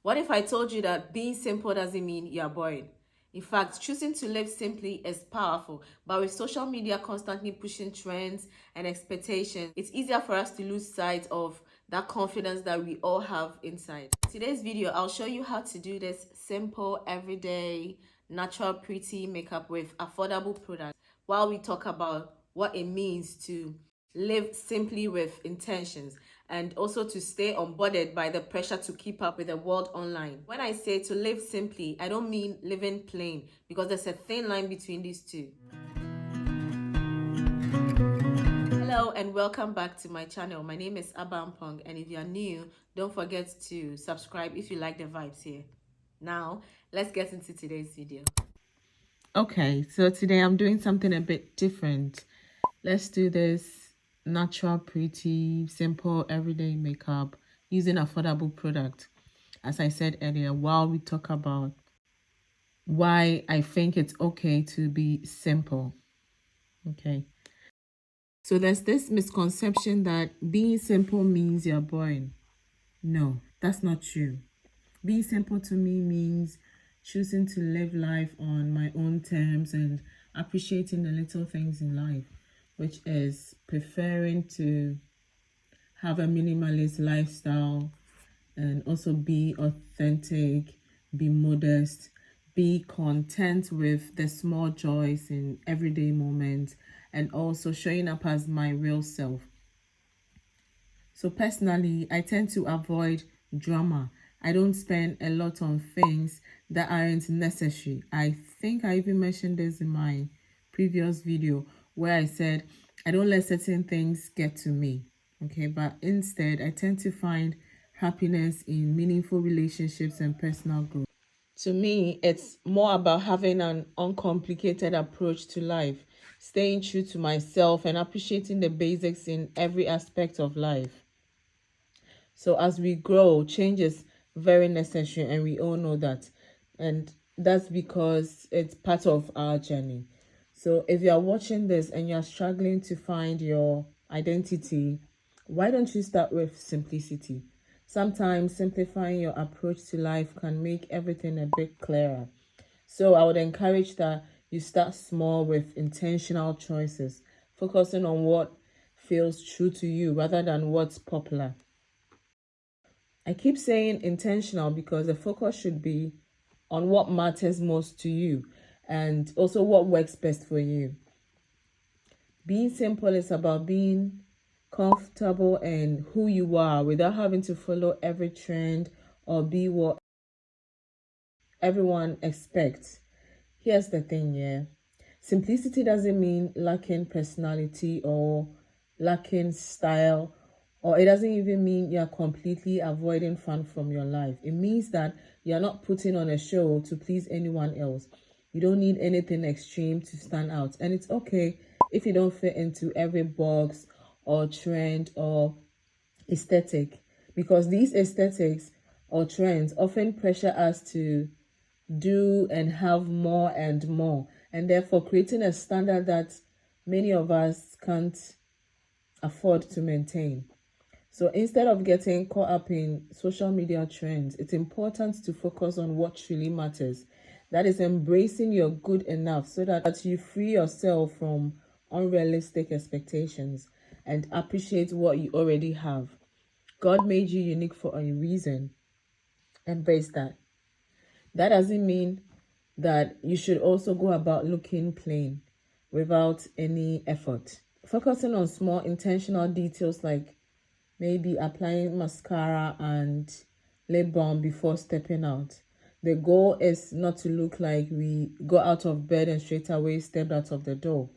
What if I told you that being simple doesn't mean you're boring? In fact, choosing to live simply is powerful, but with social media constantly pushing trends and expectations, it's easier for us to lose sight of that confidence that we all have inside. In today's video, I'll show you how to do this simple, everyday, natural, pretty makeup with affordable products while we talk about what it means to live simply with intentions and also to stay unbothered by the pressure to keep up with the world online. When I say to live simply, I don't mean living plain because there's a thin line between these two. Hello and welcome back to my channel. My name is Ampong, and if you're new, don't forget to subscribe if you like the vibes here. Now, let's get into today's video. Okay, so today I'm doing something a bit different. Let's do this natural, pretty, simple, everyday makeup using affordable product. As I said earlier, while we talk about why I think it's okay to be simple. Okay. So there's this misconception that being simple means you're boring. No, that's not true. Being simple to me means choosing to live life on my own terms and appreciating the little things in life, which is preferring to have a minimalist lifestyle and also be authentic, be modest, be content with the small joys in everyday moments, and also showing up as my real self. So personally, I tend to avoid drama. I don't spend a lot on things that aren't necessary. I think I even mentioned this in my previous video where I said I don't let certain things get to me. Okay, but instead I tend to find happiness in meaningful relationships and personal growth. To me, it's more about having an uncomplicated approach to life, staying true to myself and appreciating the basics in every aspect of life. So as we grow, change is very necessary, and we all know that. And that's because it's part of our journey. So if you are watching this and you're struggling to find your identity, why don't you start with simplicity? Sometimes simplifying your approach to life can make everything a bit clearer. So I would encourage that you start small with intentional choices, focusing on what feels true to you rather than what's popular. I keep saying intentional because the focus should be on what matters most to you and also what works best for you. Being simple is about being comfortable in who you are without having to follow every trend or be what everyone expects. Here's the thing, yeah. Simplicity doesn't mean lacking personality or lacking style, or it doesn't even mean you're completely avoiding fun from your life. It means that you're not putting on a show to please anyone else. You don't need anything extreme to stand out. And it's okay if you don't fit into every box or trend or aesthetic, because these aesthetics or trends often pressure us to do and have more and more, and therefore creating a standard that many of us can't afford to maintain. So instead of getting caught up in social media trends, it's important to focus on what truly matters. That is embracing your good enough so that you free yourself from unrealistic expectations and appreciate what you already have. God made you unique for a reason. Embrace that. That doesn't mean that you should also go about looking plain without any effort. Focusing on small intentional details like maybe applying mascara and lip balm before stepping out. The goal is not to look like we go out of bed and straight away stepped out of the door,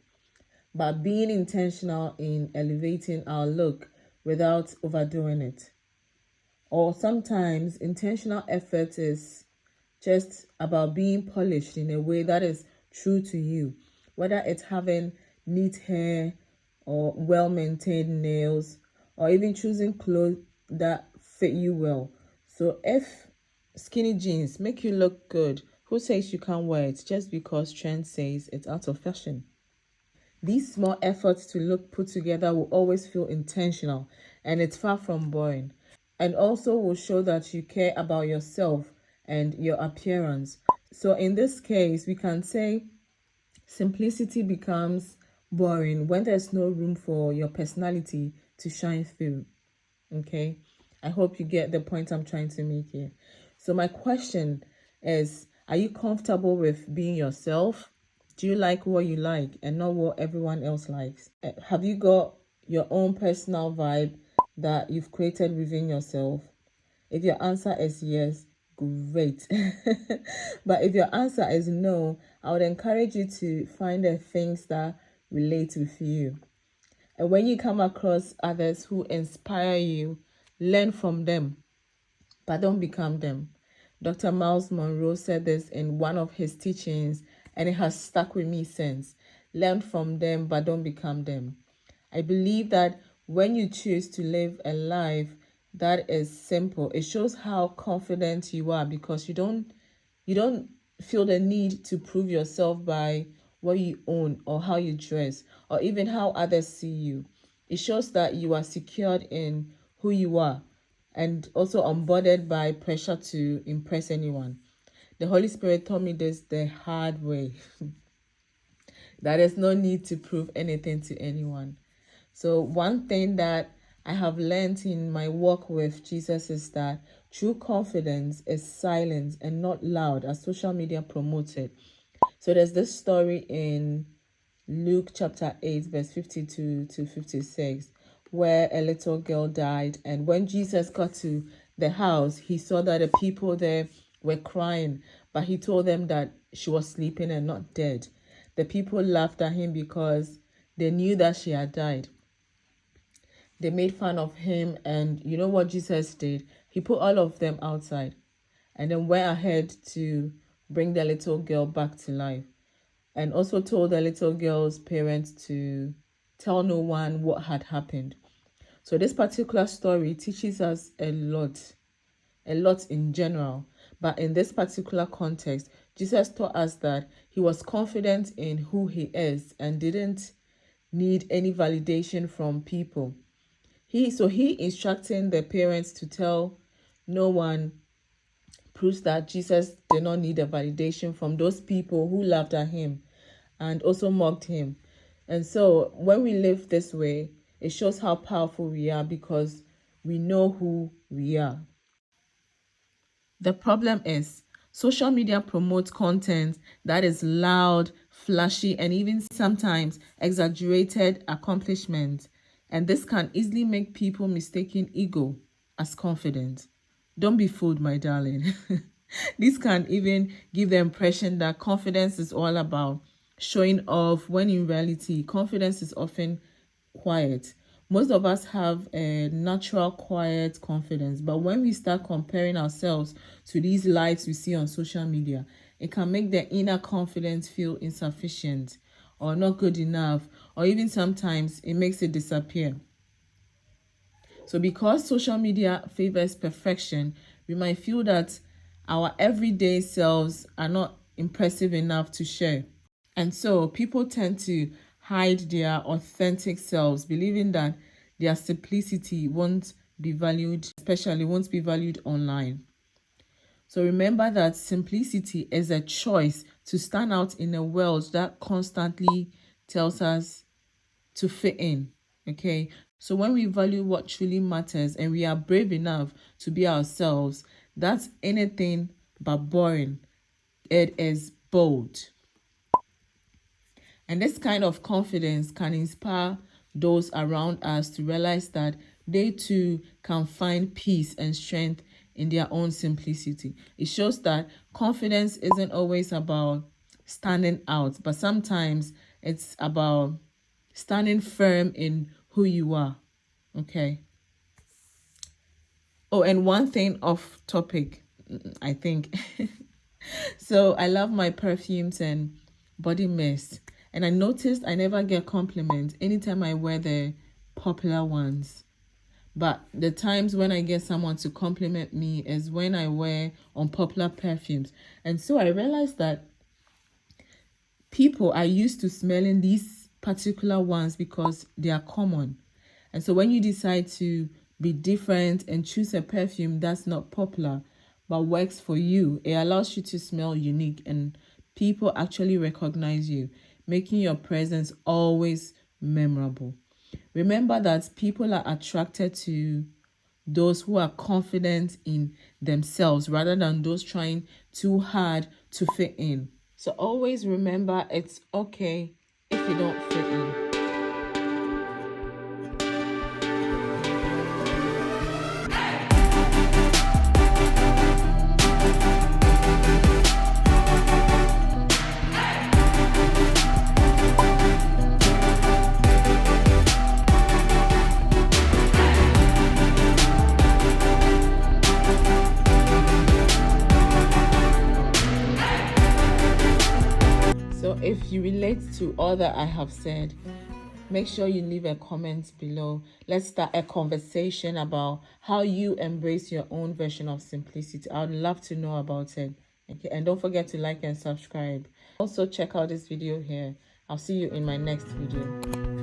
but being intentional in elevating our look without overdoing it. Or sometimes intentional effort is just about being polished in a way that is true to you, whether it's having neat hair or well-maintained nails or even choosing clothes that fit you well. So if skinny jeans make you look good, who says you can't wear it just because trend says it's out of fashion? These small efforts to look put together will always feel intentional, and it's far from boring. and also will show that you care about yourself and your appearance. So in this case, we can say simplicity becomes boring when there's no room for your personality to shine through. Okay, I hope you get the point I'm trying to make here. So my question is, are you comfortable with being yourself? Do you like what you like and not what everyone else likes? Have you got your own personal vibe that you've created within yourself? If your answer is yes, great. But if your answer is no, I would encourage you to find the things that relate with you. And when you come across others who inspire you, learn from them, but don't become them. Dr. Miles Monroe said this in one of his teachings, and it has stuck with me since. Learn from them, but don't become them. I believe that when you choose to live a life that is simple, it shows how confident you are, because you don't feel the need to prove yourself by what you own or how you dress or even how others see you. It shows that you are secured in who you are and also unbothered by pressure to impress anyone. The Holy Spirit taught me this the hard way. That there's no need to prove anything to anyone. So one thing that I have learned in my walk with Jesus is that true confidence is silent and not loud as social media promotes it. So there's this story in Luke chapter 8, verse 52 to 56, where a little girl died. And when Jesus got to the house, he saw that the people there were crying, but he told them that she was sleeping and not dead. The people laughed at him because they knew that she had died. They made fun of him, and you know what Jesus did? He put all of them outside and then went ahead to bring the little girl back to life, and also told the little girl's parents to tell no one what had happened. So this particular story teaches us a lot in general, but in this particular context, Jesus taught us that he was confident in who he is and didn't need any validation from people. He instructing the parents to tell no one proves that Jesus did not need a validation from those people who laughed at him and also mocked him. And so when we live this way, it shows how powerful we are because we know who we are. The problem is social media promotes content that is loud, flashy, and even sometimes exaggerated accomplishments. And this can easily make people mistaken ego as confidence. Don't be fooled, my darling. This can even give the impression that confidence is all about showing off, when in reality, confidence is often quiet. Most of us have a natural quiet confidence, but when we start comparing ourselves to these lives we see on social media, it can make the inner confidence feel insufficient or not good enough, or even sometimes it makes it disappear. So because social media favors perfection, we might feel that our everyday selves are not impressive enough to share. And so people tend to hide their authentic selves, believing that their simplicity won't be valued, especially won't be valued online. So remember that simplicity is a choice to stand out in a world that constantly tells us to fit in. Okay. So when we value what truly matters and we are brave enough to be ourselves, that's anything but boring. It is bold. And this kind of confidence can inspire those around us to realize that they too can find peace and strength in their own simplicity. It shows that confidence isn't always about standing out, but sometimes it's about standing firm in who you are. Okay. Oh, and one thing off topic, I think. So I love my perfumes and body mist. And I noticed I never get compliments anytime I wear the popular ones. But the times when I get someone to compliment me is when I wear unpopular perfumes. And so I realized that people are used to smelling these particular ones because they are common. And so when you decide to be different and choose a perfume that's not popular but works for you. It allows you to smell unique and people actually recognize you, making your presence always memorable. Remember that people are attracted to those who are confident in themselves rather than those trying too hard to fit in. So always remember it's okay if you don't fit in. So if you relate to all that I have said, make sure you leave a comment below. Let's start a conversation about how you embrace your own version of simplicity. I would love to know about it. Okay, and don't forget to like and subscribe. Also check out this video here. I'll see you in my next video.